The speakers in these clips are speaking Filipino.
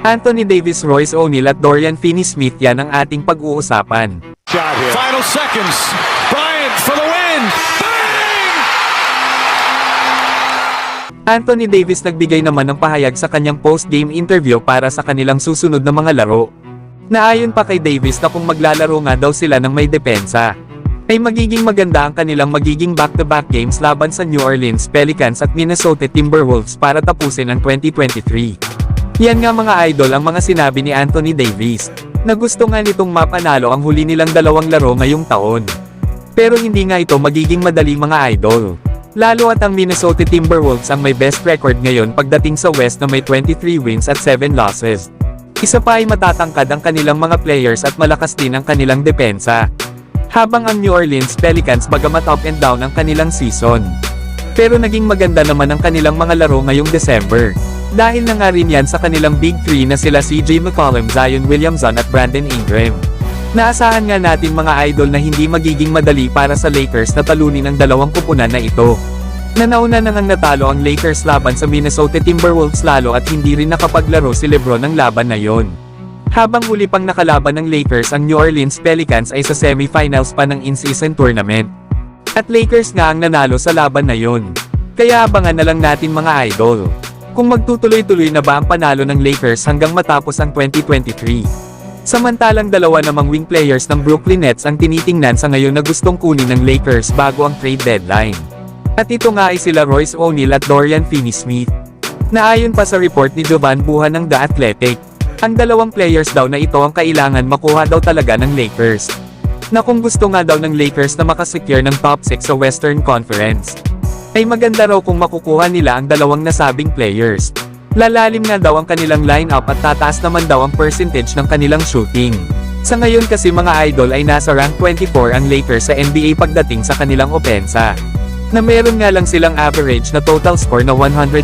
Anthony Davis, Royce O'Neal at Dorian Finney-Smith, yan ang ating pag-uusapan. Final seconds. Bryant for the win. Bang! Anthony Davis nagbigay naman ng pahayag sa kanyang post-game interview para sa kanilang susunod na mga laro. Naayon pa kay Davis na kung maglalaro nga daw sila ng may depensa, ay magiging maganda ang kanilang magiging back-to-back games laban sa New Orleans Pelicans at Minnesota Timberwolves para tapusin ang 2023. Yan nga mga idol ang mga sinabi ni Anthony Davis, na gusto nga nitong mapanalo ang huli nilang dalawang laro ngayong taon. Pero hindi nga ito magiging madali mga idol. Lalo at ang Minnesota Timberwolves ang may best record ngayon pagdating sa West na may 23 wins at 7 losses. Isa pa ay matatangkad ang kanilang mga players at malakas din ang kanilang depensa. Habang ang New Orleans Pelicans bagamat up and down ang kanilang season, pero naging maganda naman ang kanilang mga laro ngayong December. Dahil na nga rin yan sa kanilang Big 3 na sila CJ McCollum, Zion Williamson at Brandon Ingram. Naasahan nga natin mga idol na hindi magiging madali para sa Lakers na talunin ang dalawang kupunan na ito. Nauna na ngang natalo ang Lakers laban sa Minnesota Timberwolves lalo at hindi rin nakapaglaro si LeBron ng laban na yon. Habang huli pang nakalaban ng Lakers ang New Orleans Pelicans ay sa semifinals pa ng in-season tournament. At Lakers nga ang nanalo sa laban na yon. Kaya abangan na lang natin mga idol, kung magtutuloy-tuloy na ba ang panalo ng Lakers hanggang matapos ang 2023. Samantalang dalawa namang wing players ng Brooklyn Nets ang tinitingnan sa ngayon na gustong kunin ng Lakers bago ang trade deadline. At ito nga ay sila Royce O'Neal at Dorian Finney-Smith. Naayon pa sa report ni Jovan Buhan ng The Athletic, ang dalawang players daw na ito ang kailangan makuha daw talaga ng Lakers. Na kung gusto nga daw ng Lakers na makasecure ng top 6 sa Western Conference, ay maganda raw kung makukuha nila ang dalawang nasabing players. Lalalim nga daw ang kanilang lineup at tataas naman daw ang percentage ng kanilang shooting. Sa ngayon kasi mga idol ay nasa rank 24 ang Lakers sa NBA pagdating sa kanilang opensa, na meron nga lang silang average na total score na 114.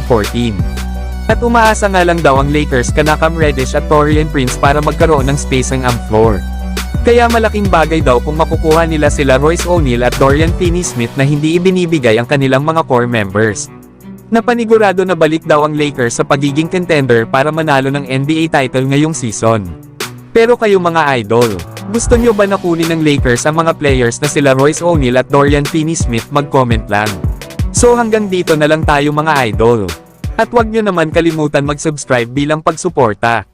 At umaasa nga lang daw ang Lakers kana Cam Reddish at Taurean Prince para magkaroon ng spacing ang floor. Kaya malaking bagay daw kung makukuha nila sila Royce O'Neal at Dorian Finney-Smith na hindi ibinibigay ang kanilang mga core members. Napanigurado na balik daw ang Lakers sa pagiging contender para manalo ng NBA title ngayong season. Pero kayo mga idol, gusto nyo ba na kunin ng Lakers ang mga players na sila Royce O'Neal at Dorian Finney-Smith? Mag-comment lang. So hanggang dito na lang tayo mga idol. At huwag nyo naman kalimutan mag-subscribe bilang pagsuporta.